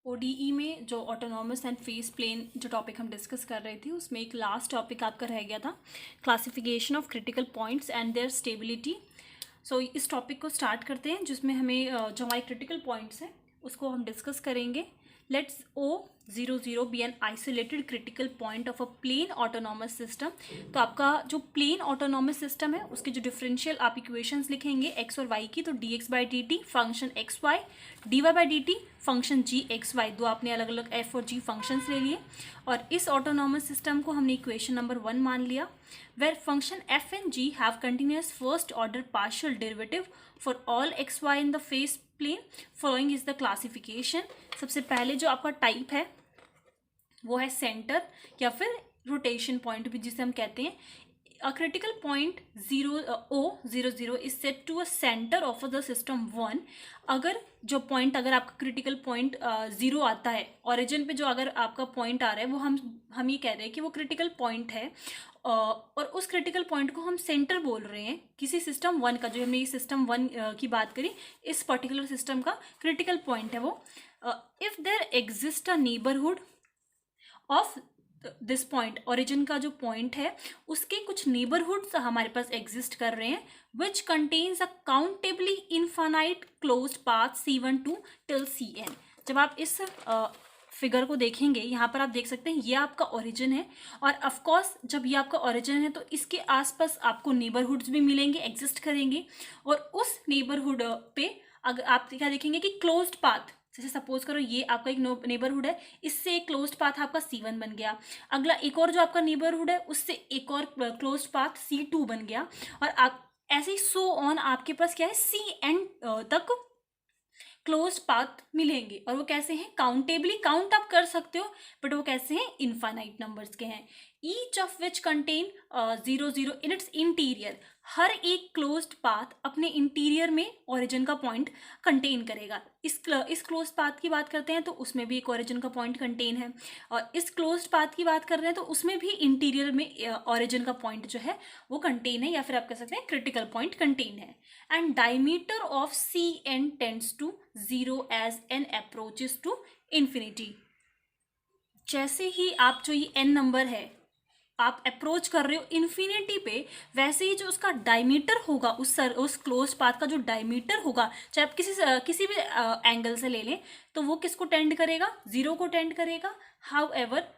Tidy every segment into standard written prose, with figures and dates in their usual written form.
ODE में जो autonomous and face plane जो टॉपिक हम डिस्कस कर रहे थे उसमें एक लास्ट टॉपिक आपका रह गया था, classification of critical points and their stability. So इस टॉपिक को स्टार्ट करते हैं जिसमें हमें जो हमारे क्रिटिकल पॉइंट्स हैं उसको हम डिस्कस करेंगे। Let's O00 be an isolated critical point of a plane autonomous system. तो आपका जो प्लेन ऑटोनॉमस सिस्टम है उसके जो डिफरेंशियल आप इक्वेशंस लिखेंगे एक्स और वाई की, तो d x by d t function x y, d y by d t function g x y, दो आपने अलग अलग एफ और जी फंक्शंस ले लिए और इस ऑटोनॉमस सिस्टम को हमने इक्वेशन नंबर 1 मान लिया, where function f and g have continuous first order partial derivative for all x y in the phase plane. Following is the classification. सबसे पहले जो आपका टाइप है वो है सेंटर या फिर रोटेशन पॉइंट भी जिसे हम कहते हैं। A critical point O00 is set to a center of the system 1। अगर जो पॉइंट, अगर आपका क्रिटिकल पॉइंट 0 आता है, ओरिजिन पे जो अगर आपका पॉइंट आ रहा है वो हम ये कह रहे हैं कि वो क्रिटिकल पॉइंट है और उस क्रिटिकल पॉइंट को हम सेंटर बोल रहे हैं किसी सिस्टम 1 का। जो हमने इस सिस्टम 1 की बात करी, इस पर्टिकुलर सिस्टम का क्रिटिकल पॉइंट है वो। If there exist a neighbourhood of this point, origin का जो पॉइंट है उसके कुछ नेबरहुड्स हमारे पास एग्जिस्ट कर रहे हैं, which contains a countably infinite closed path C1 to till Cn। जब आप इस फिगर को देखेंगे, यहाँ पर आप देख सकते हैं ये आपका ओरिजिन है और ऑफकोर्स जब ये आपका ओरिजिन है तो इसके आसपास आपको नेबरहुड्स भी मिलेंगे, एग्जिस्ट करेंगे और उस नेबरहुड पे अगर आप क्या देखेंगे कि क्लोज्ड पाथ, जैसे सपोज करो ये आपका एक नेबरहुड है, इससे एक क्लोज्ड पाथ आपका C1 बन गया, अगला एक और जो आपका नेबरहुड है उससे एक और क्लोज्ड पाथ C2 बन गया और आप ऐसे ही सो ऑन आपके पास क्या है Cn तक क्लोज्ड पाथ मिलेंगे। और वो कैसे हैं? काउंटेबली काउंट आप कर सकते हो बट वो कैसे हैं? इनफाइनाइट नंबर्स के हैं। Each of which contain 00 in its interior. हर एक क्लोज्ड पाथ अपने इंटीरियर में ओरिजिन का पॉइंट कंटेन करेगा। इस क्लोज्ड पाथ की बात करते हैं तो उसमें भी एक ओरिजिन का पॉइंट कंटेन है और इस क्लोज्ड पाथ की बात कर रहे हैं तो उसमें भी इंटीरियर में ओरिजिन का पॉइंट जो है वो कंटेन है या फिर आप कह सकते हैं क्रिटिकल पॉइंट कंटेन है। And diameter of Cn tends to 0 as n approaches to infinity. जैसे ही आप जो ये n नंबर है आप अप्रोच कर रहे हो इन्फिनिटी पे, वैसे ही जो उसका डायमीटर होगा, उस क्लोज पाथ का जो डायमीटर होगा, चाहे आप किसी भी एंगल से ले लें, तो वो किसको टेंड करेगा? 0 को टेंड करेगा। How ever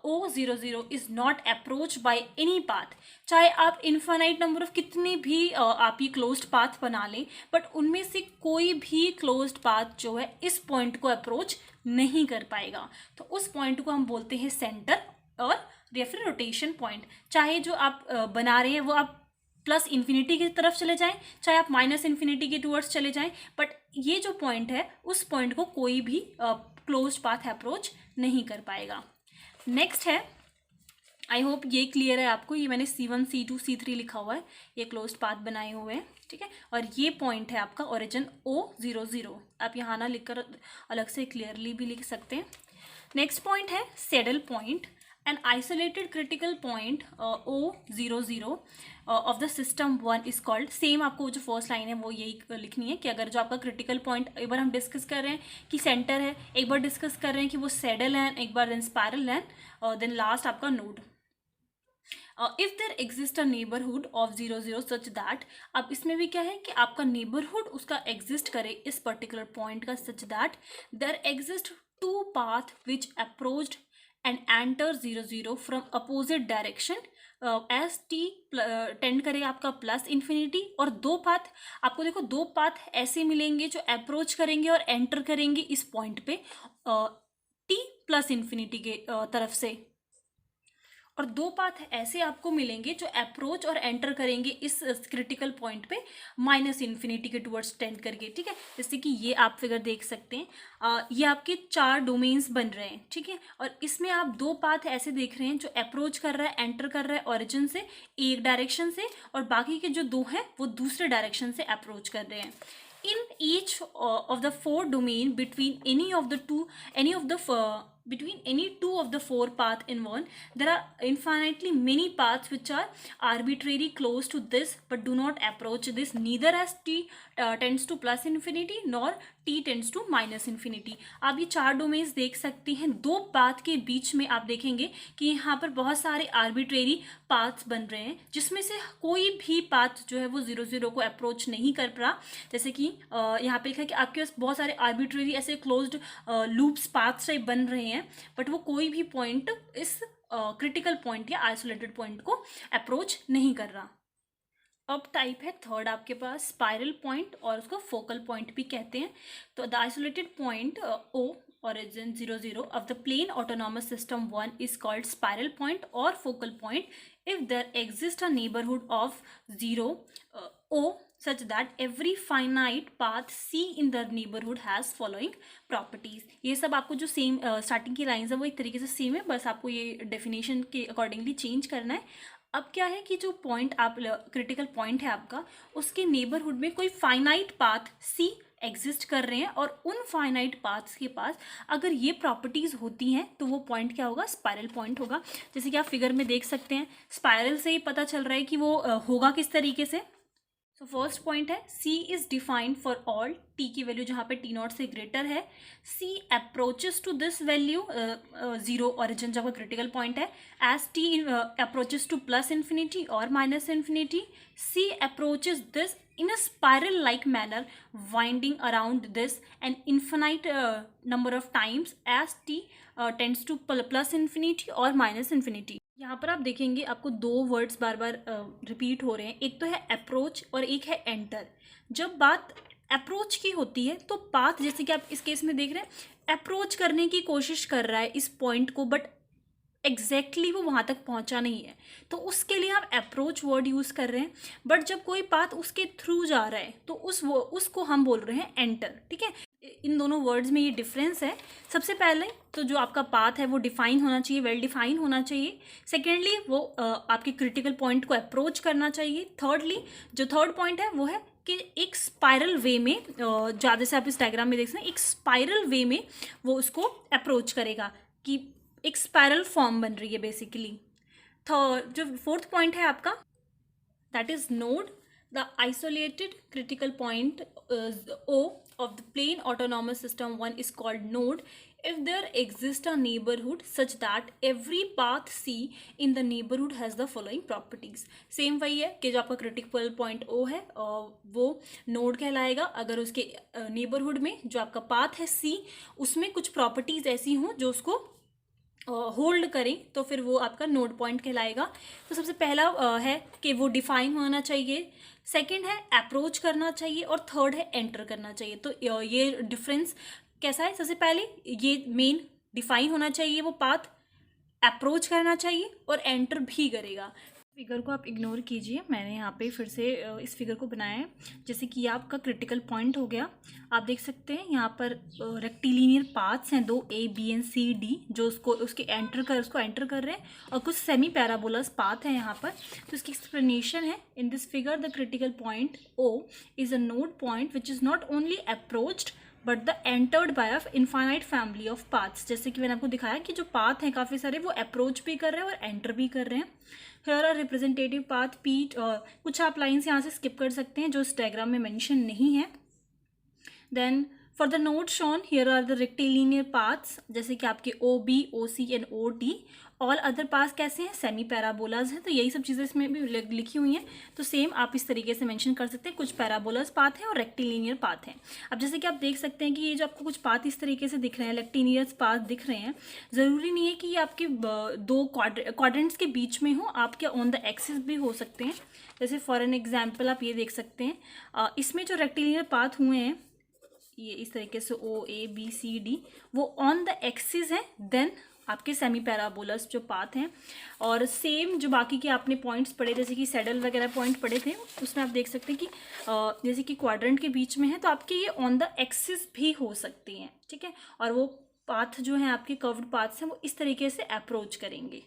O00 is not approach by any path. चाहे आप इन्फाइनाइट नंबर ऑफ कितने भी आप ये क्लोज्ड पाथ बना लें बट उनमें से कोई भी क्लोज्ड पाथ जो है इस पॉइंट को अप्रोच नहीं कर पाएगा। तो उस पॉइंट को हम बोलते हैं सेंटर और या फिर रोटेशन पॉइंट। चाहे जो आप बना रहे हैं वो आप प्लस इन्फिनिटी की तरफ चले जाएं, चाहे आप माइनस इन्फिनिटी के टूवर्ड्स चले जाएं, बट ये जो पॉइंट है उस पॉइंट को कोई भी क्लोज्ड पाथ अप्रोच नहीं कर पाएगा। नेक्स्ट है, आई होप ये क्लियर है आपको, ये मैंने C1 C2 C3 लिखा हुआ है, ये क्लोज्ड पाथ बनाए हुए हैं, ठीक है। और ये पॉइंट है आपका ओरिजिन O00। आप यहाँ ना लिखकर अलग से क्लियरली भी लिख सकते हैं। नेक्स्ट पॉइंट है saddle point. N isolated critical point O00 of the system 1 is called. Same आपको जो फर्स्ट लाइन है वो यही लिखनी है कि अगर जो आपका क्रिटिकल पॉइंट, एक बार हम डिस्कस कर रहे हैं कि सेंटर है, एक बार डिस्कस कर रहे हैं कि वो सैडल है, एक बार देन स्पायरल है, देन लास्ट आपका node. If there exist a neighbourhood of 00 such that, अब इसमें भी क्या है कि आपका नेबरहुड उसका एग्जिस्ट करे इस पर्टिकुलर पॉइंट का, such that there exist two path which approached and enter 00 from opposite direction as t tend करेगा आपका प्लस इन्फिनिटी। और दो पाथ आपको देखो, दो पाथ ऐसे मिलेंगे जो अप्रोच करेंगे और एंटर करेंगे इस पॉइंट पे टी प्लस इन्फिनिटी के तरफ से, और दो पाथ ऐसे आपको मिलेंगे जो अप्रोच और एंटर करेंगे इस क्रिटिकल पॉइंट पे माइनस इन्फिनिटी के टुवर्ड्स टेंड करके, ठीक है। जैसे कि ये आप फिगर देख सकते हैं, ये आपके 4 डोमेन्स बन रहे हैं, ठीक है। और इसमें आप दो पाथ ऐसे देख रहे हैं जो अप्रोच कर रहा है, एंटर कर रहा है ओरिजिन से एक डायरेक्शन से, और बाकी के जो दो हैं वो दूसरे डायरेक्शन से अप्रोच कर रहे हैं। In each of the 4 domain between any of the between any two of the four paths in one, there are infinitely many paths which are arbitrarily close to this but do not approach this, neither as t tends to plus infinity nor t tends to minus infinity. आप ये चार domains देख सकते हैं। दो path के बीच में आप देखेंगे कि यहाँ पर बहुत सारे आर्बिट्रेरी पाथ्स बन रहे हैं, जिसमें से कोई भी पाथ जो है वो 0 0 को अप्रोच नहीं कर पा। जैसे कि यहाँ पे लिखा है कि आपके पास बहुत सारे आर्बिट्रेरी ऐसे क्लोज्ड लूप्स पाथ्स टाइप बन रहे हैं, बट वो कोई भी पॉइंट इस क्रिटिकल पॉइंट या आइसोलेटेड पॉइंट को अप्रोच नहीं कर रहा। अब टाइप है थर्ड आपके पास स्पाइरल पॉइंट, और उसको फोकल पॉइंट भी कहते हैं। तो the isolated point o origin 0 0 of the plane autonomous system 1 is called spiral point or focal point if there exists a neighborhood of 0 O such that every finite path C in the neighborhood has following properties। ये सब आपको जो same starting की lines है वो एक तरीके से सेम है, बस आपको ये डेफिनेशन के अकॉर्डिंगली चेंज करना है। अब क्या है कि जो पॉइंट आप क्रिटिकल पॉइंट है आपका, उसके नेबरहुड में कोई फाइनाइट पाथ सी एग्जिस्ट कर रहे हैं, और उन फाइनाइट पाथ्स के पास अगर ये प्रॉपर्टीज़ होती हैं तो वो पॉइंट क्या होगा, स्पाइरल पॉइंट होगा। जैसे कि आप फिगर में देख सकते हैं, स्पाइरल से ही पता चल रहा है कि वो होगा किस तरीके से। सो फर्स्ट पॉइंट है C is defined for all T की वैल्यू जहाँ पे T0 से ग्रेटर है। C approaches to this value 0 origin जब क्रिटिकल पॉइंट है, as T approaches to plus infinity और minus infinity, C approaches this in a spiral like manner winding around this an infinite number of times as t tends to plus infinity और minus infinity। यहाँ पर आप देखेंगे आपको दो words बार बार repeat हो रहे हैं, एक तो है अप्रोच और एक है एंटर। जब बात अप्रोच की होती है तो पाथ, जैसे कि आप इस केस में देख रहे हैं, अप्रोच करने की कोशिश कर रहा है इस पॉइंट को, बट एग्जैक्टली वो वहाँ तक पहुँचा नहीं है, तो उसके लिए आप अप्रोच वर्ड यूज़ कर रहे हैं। बट जब कोई पाथ उसके थ्रू जा रहा है तो उसको हम बोल रहे हैं एंटर। ठीक है, इन दोनों वर्ड्स में ये डिफरेंस है। सबसे पहले तो जो आपका पाथ है वो डिफाइन होना चाहिए, वेल डिफाइन होना चाहिए। सेकेंडली वो आपके क्रिटिकल पॉइंट को अप्रोच करना चाहिए। थर्डली जो थर्ड पॉइंट है वो है कि एक स्पाइरल वे में, ज़्यादा से आप इस डायग्राम में देख सकते हैं, एक स्पाइरल वे में वो उसको अप्रोच करेगा, कि एक स्पाइरल फॉर्म बन रही है बेसिकली। थर्ड जो फोर्थ पॉइंट है आपका, that is node. The isolated critical point O of the plane autonomous system 1 is called node if there exists a neighborhood such that every path C in the neighborhood has the following properties। Same वही है कि जो आपका critical point O है वो node कहलाएगा अगर उसके नेबरहुड में जो आपका पाथ है C, उसमें कुछ प्रॉपर्टीज ऐसी हों जो उसको होल्ड करें, तो फिर वो आपका नोड पॉइंट कहलाएगा। तो सबसे पहला है कि वो डिफाइन होना चाहिए, सेकंड है अप्रोच करना चाहिए, और थर्ड है एंटर करना चाहिए। तो ये डिफरेंस कैसा है, सबसे पहले ये मेन डिफाइन होना चाहिए वो पाथ, अप्रोच करना चाहिए और एंटर भी करेगा। फिगर को आप इग्नोर कीजिए, मैंने यहाँ पे फिर से इस फिगर को बनाया है। जैसे कि आपका क्रिटिकल पॉइंट हो गया, आप देख सकते हैं यहाँ पर रेक्टिलिनियर पाथ्स हैं, 2 A B and C D, जो उसको एंटर कर रहे हैं, और कुछ सेमी पैराबोलस पाथ है यहाँ पर। तो इसकी एक्सप्लेनेशन है, in this figure the critical point O is a node point which is not only approached but the entered by of infinite family of paths. जैसे कि मैंने आपको दिखाया कि जो पाथ हैं काफ़ी सारे, वो अप्रोच भी कर रहे हैं और एंटर भी कर रहे हैं। Here are representative path P, कुछ आप लाइन्स यहाँ से स्किप कर सकते हैं जो इस डायग्राम में मेंशन नहीं है। Then for the node shown here are the rectilinear paths, जैसे कि आपके OB, OC and OD। All other paths कैसे हैं, सेमी पैराबोलाज हैं। तो यही सब चीज़ें इसमें भी लिखी हुई हैं, तो सेम आप इस तरीके से मेंशन कर सकते हैं। कुछ पैराबोलाज पाथ हैं और रेक्टिलिनियर पाथ हैं। अब जैसे कि आप देख सकते हैं कि ये जो आपको कुछ पाथ इस तरीके से दिख रहे हैं, रेक्टिलिनियर पाथ दिख रहे हैं, ज़रूरी नहीं है कि ये आपके दो क्वाड्रेंट्स के बीच में हो, आपके ऑन द एक्सिस भी हो सकते हैं। जैसे फॉर एन एग्जाम्पल आप ये देख सकते हैं, इसमें जो रेक्टिलिनियर पाथ हुए हैं ये इस तरीके से O A B C D, वो ऑन द एक्सिस हैं, देन आपके सेमी पैराबोलस जो पाथ हैं। और सेम जो बाकी के आपने पॉइंट्स पढ़े, जैसे कि सैडल वगैरह पॉइंट पढ़े थे, उसमें आप देख सकते हैं कि जैसे कि क्वाड्रेंट के बीच में है, तो आपके ये ऑन द एक्सिस भी हो सकती हैं। ठीक है, और वो पाथ जो है आपके कर्व्ड पाथ्स हैं, वो इस तरीके से अप्रोच करेंगे।